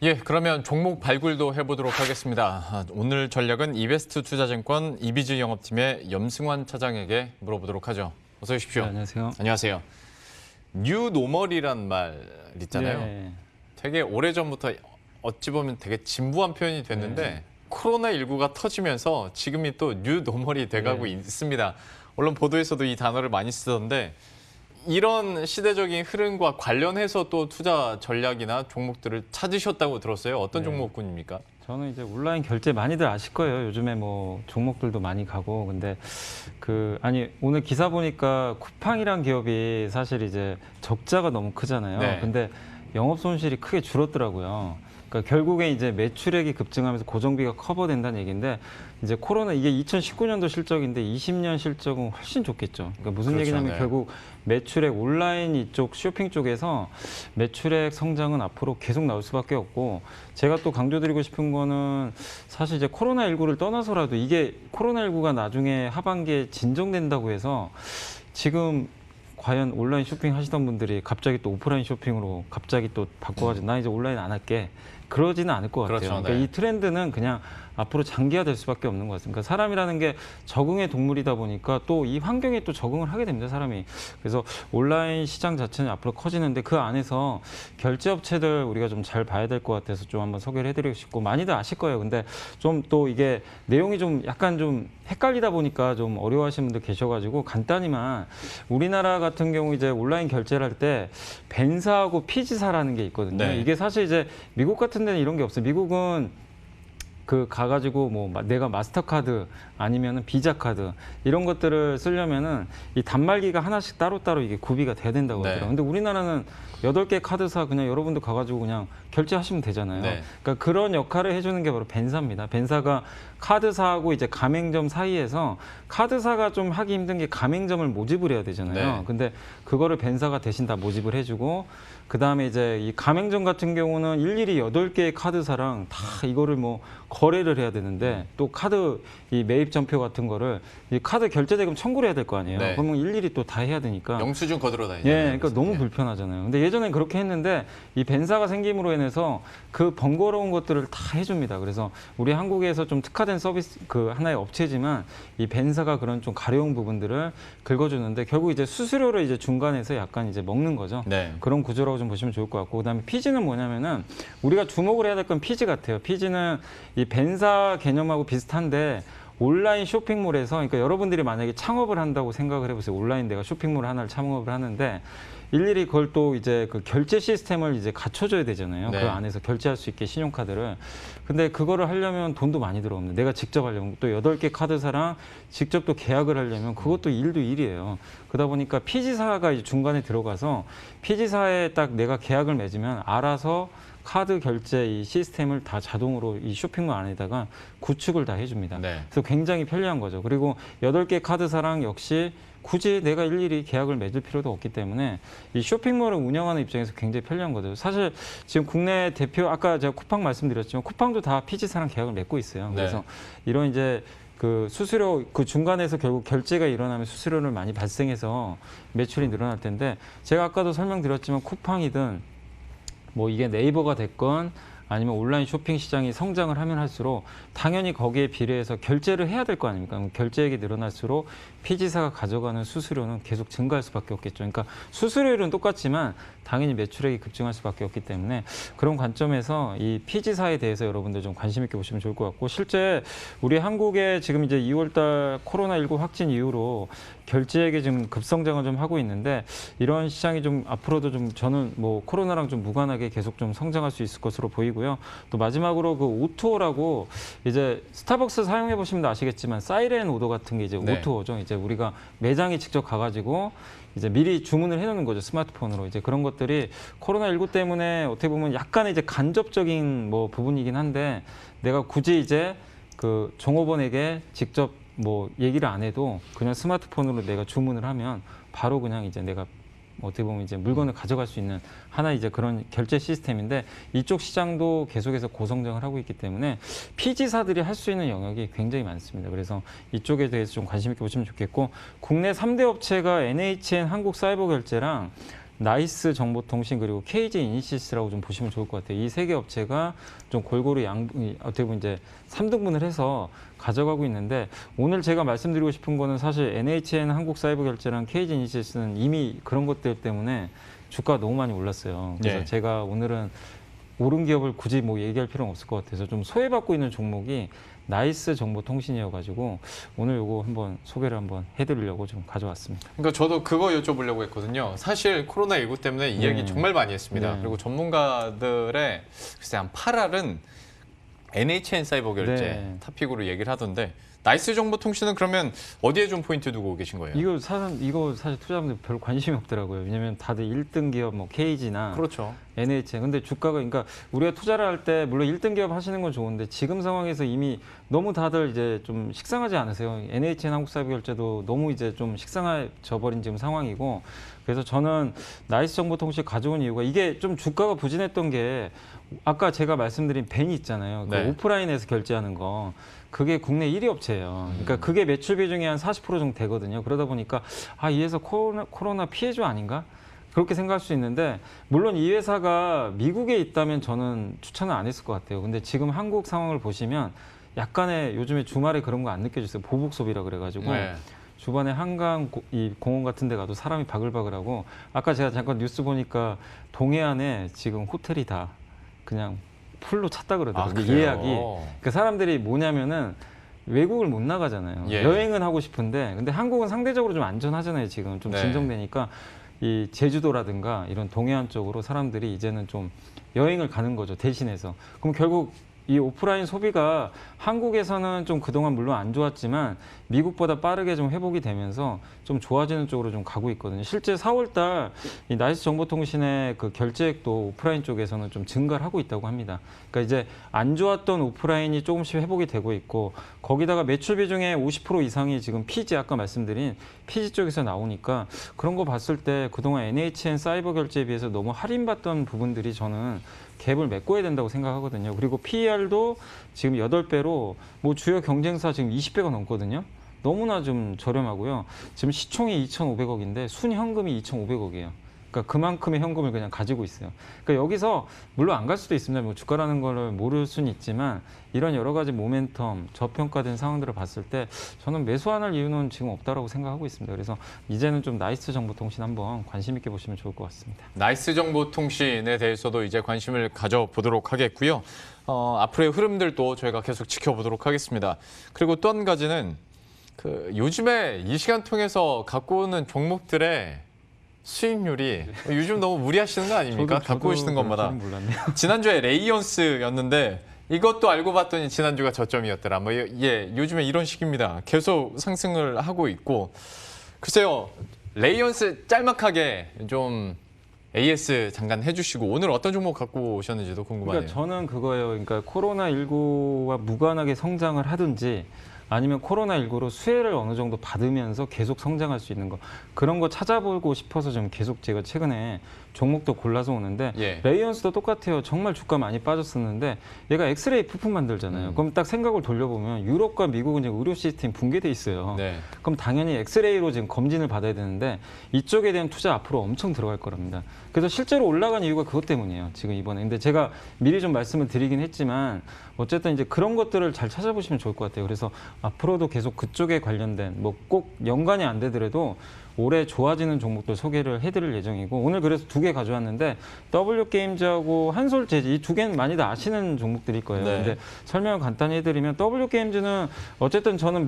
예, 그러면 종목 발굴도 해보도록 하겠습니다. 오늘 전략은 이베스트 투자증권 이비즈 영업팀의 염승환 차장에게 물어보도록 하죠. 어서 오십시오. 네, 안녕하세요. 안녕하세요. 뉴노멀이란 말 있잖아요. 네. 되게 오래전부터 어찌 보면 되게 진부한 표현이 됐는데 코로나19가 터지면서 지금이 또 뉴노멀이 돼가고 있습니다. 언론 보도에서도 이 단어를 많이 쓰던데 이런 시대적인 흐름과 관련해서 또 투자 전략이나 종목들을 찾으셨다고 들었어요. 어떤 종목군입니까? 저는 이제 온라인 결제 많이들 아실 거예요. 요즘에 뭐 종목들도 많이 가고. 근데 오늘 기사 보니까 쿠팡이란 기업이 사실 이제 적자가 너무 크잖아요. 네. 근데 영업 손실이 크게 줄었더라고요. 그러니까 결국에 이제 매출액이 급증하면서 고정비가 커버된다는 얘기인데 이제 코로나 이게 2019년도 실적인데 20년 실적은 훨씬 좋겠죠. 그러니까 무슨 그렇죠, 얘기냐면 네. 결국 매출액 온라인 이쪽 쇼핑 쪽에서 매출액 성장은 앞으로 계속 나올 수밖에 없고 제가 또 강조드리고 싶은 거는 사실 이제 코로나19를 떠나서라도 이게 코로나19가 나중에 하반기에 진정된다고 해서 지금 과연 온라인 쇼핑 하시던 분들이 갑자기 또 오프라인 쇼핑으로 갑자기 또 바꿔가지고 나 이제 온라인 안 할게. 그러지는 않을 것 같아요. 그렇죠, 그러니까 네. 이 트렌드는 그냥 앞으로 장기화될 수밖에 없는 것 같습니다. 그러니까 사람이라는 게 적응의 동물이다 보니까 또 이 환경에 또 적응을 하게 됩니다, 사람이. 그래서 온라인 시장 자체는 앞으로 커지는데 그 안에서 결제업체들 우리가 좀 잘 봐야 될 것 같아서 좀 한번 소개를 해드리고 싶고 많이들 아실 거예요. 근데 좀 또 이게 내용이 좀 약간 좀 헷갈리다 보니까 좀 어려워하시는 분들 계셔가지고 간단히만 우리나라 같은 경우 이제 온라인 결제를 할 때 벤사하고 피지사라는 게 있거든요. 네. 이게 사실 이제 미국 같은 데는 이런 게 없어요. 미국은 가가지고 뭐 내가 마스터카드 아니면은 비자 카드 이런 것들을 쓰려면은 이 단말기가 하나씩 따로따로 이게 구비가 돼야 된다고 하더라고요. 근데 우리나라는 8개 카드사 그냥 여러분들 가가지고 그냥 결제하시면 되잖아요. 네. 그러니까 그런 역할을 해주는 게 바로 벤사입니다. 벤사가 카드사하고 이제 가맹점 사이에서 카드사가 좀 하기 힘든 게 가맹점을 모집을 해야 되잖아요. 네. 근데 그거를 벤사가 대신 다 모집을 해주고 그다음에 이제 이 가맹점 같은 경우는 일일이 8개의 카드사랑 다 이거를 뭐 거래를 해야 되는데 또 카드 이 매입 전표 같은 거를 이 카드 결제 대금 청구를 해야 될 거 아니에요. 네. 그러면 일일이 또 다 해야 되니까 영수증 거들어 다니잖아요. 예, 그러니까 너무 불편하잖아요. 근데 예전엔 그렇게 했는데 이 벤사가 생김으로 인해서 그 번거로운 것들을 다 해줍니다. 그래서 우리 한국에서 좀 특화된 서비스 하나의 업체지만 이 벤사가 그런 좀 가려운 부분들을 긁어주는데 결국 이제 수수료를 이제 중간에서 약간 이제 먹는 거죠. 네. 그런 구조라고 좀 보시면 좋을 것 같고 그다음에 피지는 뭐냐면은 우리가 주목을 해야 될 건 피지 같아요. 피지는 이 벤사 개념하고 비슷한데 온라인 쇼핑몰에서 그러니까 여러분들이 만약에 창업을 한다고 생각을 해보세요. 온라인 내가 쇼핑몰 하나를 창업을 하는데 일일이 그걸 또 이제 그 결제 시스템을 이제 갖춰줘야 되잖아요. 네. 그 안에서 결제할 수 있게 신용카드를. 근데 그거를 하려면 돈도 많이 들어오는데 내가 직접 하려면 또 8개 카드사랑 직접 또 계약을 하려면 그것도 일도 일이에요. 그러다 보니까 피지사가 이제 중간에 들어가서 피지사에 딱 내가 계약을 맺으면 알아서 카드 결제 이 시스템을 다 자동으로 이 쇼핑몰 안에다가 구축을 다 해줍니다. 네. 그래서 굉장히 편리한 거죠. 그리고 8개 카드사랑 역시 굳이 내가 일일이 계약을 맺을 필요도 없기 때문에 이 쇼핑몰을 운영하는 입장에서 굉장히 편리한 거죠. 사실 지금 국내 대표 아까 제가 쿠팡 말씀드렸지만 쿠팡도 다 피지사랑 계약을 맺고 있어요. 그래서 이런 이제 그 수수료 그 중간에서 결국 결제가 일어나면 수수료를 많이 발생해서 매출이 늘어날 텐데 제가 아까도 설명드렸지만 쿠팡이든 뭐 이게 네이버가 됐건 아니면 온라인 쇼핑 시장이 성장을 하면 할수록 당연히 거기에 비례해서 결제를 해야 될 거 아닙니까? 그럼 결제액이 늘어날수록 피지사가 가져가는 수수료는 계속 증가할 수밖에 없겠죠. 그러니까 수수료율은 똑같지만 당연히 매출액이 급증할 수밖에 없기 때문에 그런 관점에서 이 피지사에 대해서 여러분들 좀 관심 있게 보시면 좋을 것 같고 실제 우리 한국에 지금 이제 2월달 코로나19 확진 이후로 결제액이 좀 급성장을 좀 하고 있는데 이런 시장이 좀 앞으로도 좀 저는 뭐 코로나랑 좀 무관하게 계속 좀 성장할 수 있을 것으로 보이고요. 또 마지막으로 그 오토라고 이제 스타벅스 사용해 보시면 아시겠지만 사이렌 오더 같은 게 이제 오토죠. 이제 우리가 매장에 직접 가가지고 이제 미리 주문을 해놓는 거죠. 스마트폰으로. 이제 그런 것들이 코로나19 때문에 어떻게 보면 약간의 이제 간접적인 뭐 부분이긴 한데 내가 굳이 이제 그 종업원에게 직접 뭐 얘기를 안 해도 그냥 스마트폰으로 내가 주문을 하면 바로 그냥 이제 내가 어떻게 보면 이제 물건을 가져갈 수 있는 하나 이제 그런 결제 시스템인데 이쪽 시장도 계속해서 고성장을 하고 있기 때문에 피지사들이 할 수 있는 영역이 굉장히 많습니다. 그래서 이쪽에 대해서 좀 관심 있게 보시면 좋겠고 국내 3대 업체가 NHN 한국사이버결제랑 나이스 정보통신 그리고 KG 이니시스라고 좀 보시면 좋을 것 같아요. 이 세 개 업체가 좀 골고루 어떻게 보면 이제 3등분을 해서 가져가고 있는데 오늘 제가 말씀드리고 싶은 거는 사실 NHN 한국사이버결제랑 KG 이니시스는 이미 그런 것들 때문에 주가가 너무 많이 올랐어요. 그래서 네. 제가 오늘은 오른 기업을 굳이 뭐 얘기할 필요는 없을 것 같아서 좀 소외받고 있는 종목이 나이스 정보통신이어가지고 오늘 요거 한번 소개를 한번 해드리려고 좀 가져왔습니다. 그러니까 저도 그거 여쭤보려고 했거든요. 사실 코로나19 때문에 이야기 네. 정말 많이 했습니다. 네. 그리고 전문가들의 글쎄 한 8할은 NHN 사이버 결제 네. 탑픽으로 얘기를 하던데 나이스 정보통신은 그러면 어디에 좀 포인트 두고 계신 거예요? 이거 사실 투자자분들 별로 관심이 없더라고요. 왜냐면 다들 1등 기업 뭐 KG나 그렇죠. NHN. 근데 주가가 그러니까 우리가 투자를 할 때 물론 1등 기업 하시는 건 좋은데 지금 상황에서 이미 너무 다들 이제 좀 식상하지 않으세요? NHN 한국사이버결제도 너무 이제 좀 식상해져 버린 지금 상황이고 그래서 저는 나이스 정보통신 가져온 이유가 이게 좀 주가가 부진했던 게 아까 제가 말씀드린 벤이 있잖아요. 그 네. 오프라인에서 결제하는 거. 그게 국내 1위 업체예요. 그러니까 그게 매출 비중이 한 40% 정도 되거든요. 그러다 보니까 이 회사 코로나 피해주 아닌가? 그렇게 생각할 수 있는데 물론 이 회사가 미국에 있다면 저는 추천을 안 했을 것 같아요. 근데 지금 한국 상황을 보시면 약간의 요즘에 주말에 그런 거 안 느껴졌어요. 보복 소비라 그래가지고 네. 주변에 한강 이 공원 같은 데 가도 사람이 바글바글하고 아까 제가 잠깐 뉴스 보니까 동해안에 지금 호텔이 다 그냥 풀로 찼다 그러더라고요. 그래요? 예약이. 그러니까 사람들이 뭐냐면은 외국을 못 나가잖아요. 예. 여행은 하고 싶은데 근데 한국은 상대적으로 좀 안전하잖아요. 지금 좀 네. 진정되니까 이 제주도라든가 이런 동해안 쪽으로 사람들이 이제는 좀 여행을 가는 거죠. 대신해서. 그럼 결국 이 오프라인 소비가 한국에서는 좀 그동안 물론 안 좋았지만 미국보다 빠르게 좀 회복이 되면서 좀 좋아지는 쪽으로 좀 가고 있거든요. 실제 4월달 이 나이스 정보통신의 그 결제액도 오프라인 쪽에서는 좀 증가를 하고 있다고 합니다. 그러니까 이제 안 좋았던 오프라인이 조금씩 회복이 되고 있고 거기다가 매출 비중의 50% 이상이 지금 PG 아까 말씀드린 PG 쪽에서 나오니까 그런 거 봤을 때 그동안 NHN 사이버 결제에 비해서 너무 할인받던 부분들이 저는 갭을 메꿔야 된다고 생각하거든요. 그리고 PER도 지금 8배로 뭐 주요 경쟁사 지금 20배가 넘거든요. 너무나 좀 저렴하고요. 지금 시총이 2,500억인데 순현금이 2,500억이에요. 그러니까 그만큼의 현금을 그냥 가지고 있어요. 그러니까 여기서 물론 안 갈 수도 있습니다. 뭐 주가라는 거를 모를 수는 있지만 이런 여러 가지 모멘텀, 저평가된 상황들을 봤을 때 저는 매수 안 할 이유는 지금 없다라고 생각하고 있습니다. 그래서 이제는 좀 나이스 정보통신 한번 관심 있게 보시면 좋을 것 같습니다. 나이스 정보통신에 대해서도 이제 관심을 가져보도록 하겠고요. 앞으로의 흐름들도 저희가 계속 지켜보도록 하겠습니다. 그리고 또 한 가지는 그 요즘에 이 시간 통해서 갖고 오는 종목들의 수익률이 요즘 너무 무리하시는 거 아닙니까? 갖고 오시는 것마다. 몰랐네요. 지난주에 레이언스였는데 이것도 알고 봤더니 지난주가 저점이었더라. 뭐 요즘에 이런 식입니다. 계속 상승을 하고 있고 글쎄요. 레이언스 짤막하게 좀 AS 잠깐 해주시고 오늘 어떤 종목 갖고 오셨는지도 궁금하네요. 그러니까 저는 그거예요. 그러니까 코로나19와 무관하게 성장을 하든지 아니면 코로나19로 수혜를 어느 정도 받으면서 계속 성장할 수 있는 거 그런 거 찾아보고 싶어서 좀 계속 제가 최근에 종목도 골라서 오는데 예. 레이언스도 똑같아요. 정말 주가 많이 빠졌었는데 얘가 엑스레이 부품 만들잖아요. 그럼 딱 생각을 돌려보면 유럽과 미국은 지금 의료 시스템이 붕괴돼 있어요. 네. 그럼 당연히 엑스레이로 지금 검진을 받아야 되는데 이쪽에 대한 투자 앞으로 엄청 들어갈 거랍니다. 그래서 실제로 올라간 이유가 그것 때문이에요. 지금 이번에. 근데 제가 미리 좀 말씀을 드리긴 했지만 어쨌든 이제 그런 것들을 잘 찾아보시면 좋을 것 같아요. 그래서 앞으로도 계속 그쪽에 관련된 뭐 꼭 연관이 안 되더라도 올해 좋아지는 종목들 소개를 해드릴 예정이고 오늘 그래서 2개 가져왔는데 W게임즈하고 한솔재즈 이 2개는 많이 다 아시는 종목들일 거예요. 네. 근데 설명을 간단히 해드리면 W게임즈는 어쨌든 저는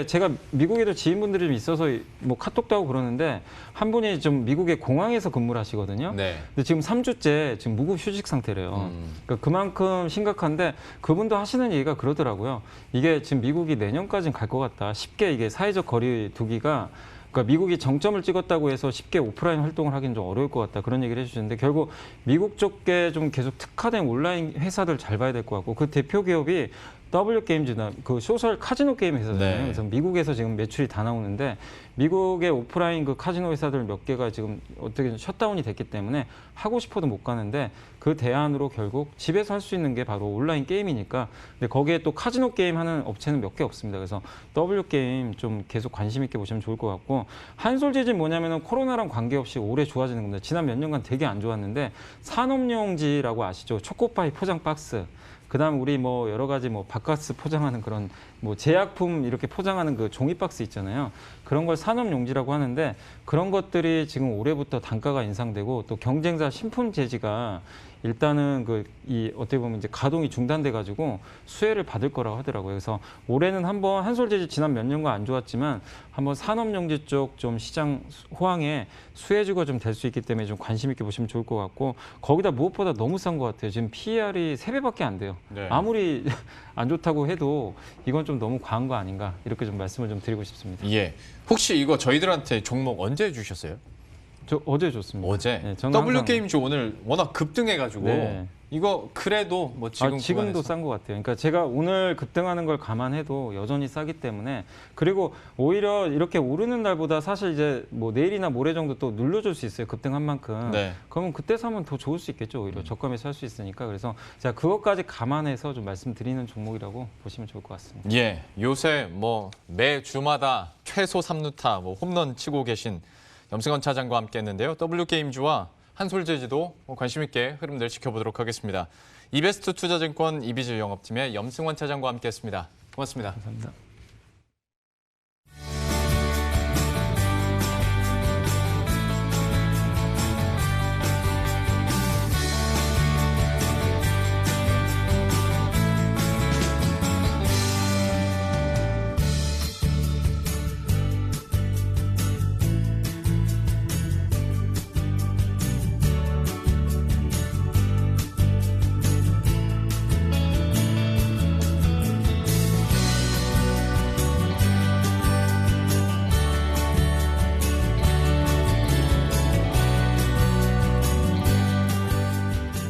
제가 미국에도 지인분들이 좀 있어서 뭐 카톡도 하고 그러는데 한 분이 좀 미국의 공항에서 근무를 하시거든요. 네. 근데 지금 3주째 지금 무급 휴직 상태래요. 그러니까 그만큼 심각한데 그분도 하시는 얘기가 그러더라고요. 이게 지금 미국이 내년까지는 갈 것 같다. 쉽게 이게 사회적 거리 두기가 그러니까 미국이 정점을 찍었다고 해서 쉽게 오프라인 활동을 하기는 좀 어려울 것 같다. 그런 얘기를 해주시는데 결국 미국 쪽에 좀 계속 특화된 온라인 회사들 잘 봐야 될 것 같고 그 대표 기업이 W 게임즈나 그 소셜 카지노 게임 회사잖아요. 네. 그래서 미국에서 지금 매출이 다 나오는데 미국의 오프라인 그 카지노 회사들 몇 개가 지금 어떻게 셧다운이 됐기 때문에 하고 싶어도 못 가는데 그 대안으로 결국 집에서 할 수 있는 게 바로 온라인 게임이니까. 근데 거기에 또 카지노 게임 하는 업체는 몇 개 없습니다. 그래서 W 게임 좀 계속 관심 있게 보시면 좋을 것 같고, 한솔재질 뭐냐면은 코로나랑 관계없이 올해 좋아지는 겁니다. 지난 몇 년간 되게 안 좋았는데 산업용지라고 아시죠? 초코파이 포장 박스. 그다음 우리 뭐 여러 가지 뭐 바카스 포장하는 그런 뭐 제약품 이렇게 포장하는 그 종이 박스 있잖아요. 그런 걸 산업용지라고 하는데 그런 것들이 지금 올해부터 단가가 인상되고 또 경쟁사 신품 제지가 일단은 그 이 어떻게 보면 이제 가동이 중단돼 가지고 수혜를 받을 거라고 하더라고요. 그래서 올해는 한번 한솔재질 지난 몇 년간 안 좋았지만 한번 산업용지 쪽 좀 시장 호황에 수혜주가 좀 될 수 있기 때문에 좀 관심 있게 보시면 좋을 것 같고, 거기다 무엇보다 너무 싼 것 같아요. 지금 PER이 3배밖에 안 돼요. 네. 아무리 안 좋다고 해도 이건 좀 너무 과한 거 아닌가, 이렇게 좀 말씀을 좀 드리고 싶습니다. 예. 혹시 이거 저희들한테 종목 언제 주셨어요? 저 어제 줬습니다. 어제. 네, 저는 W 항상- 게임즈 오늘 워낙 급등해가지고 네. 이거 그래도 뭐 지금 지금도 구간에서- 싼 것 같아요. 그러니까 제가 오늘 급등하는 걸 감안해도 여전히 싸기 때문에, 그리고 오히려 이렇게 오르는 날보다 사실 이제 뭐 내일이나 모레 정도 또 눌러줄 수 있어요. 급등한 만큼. 네. 그러면 그때 사면 더 좋을 수 있겠죠. 오히려 저가에서 살 수 있으니까. 그래서 제가 그것까지 감안해서 좀 말씀드리는 종목이라고 보시면 좋을 것 같습니다. 예, 요새 뭐 매 주마다 최소 3루타 뭐 홈런 치고 계신 염승원 차장과 함께했는데요. W 게임즈와 한솔재지도 관심 있게 흐름들 지켜보도록 하겠습니다. 이베스트 투자증권 이비즈 영업팀의 염승원 차장과 함께했습니다. 고맙습니다. 감사합니다.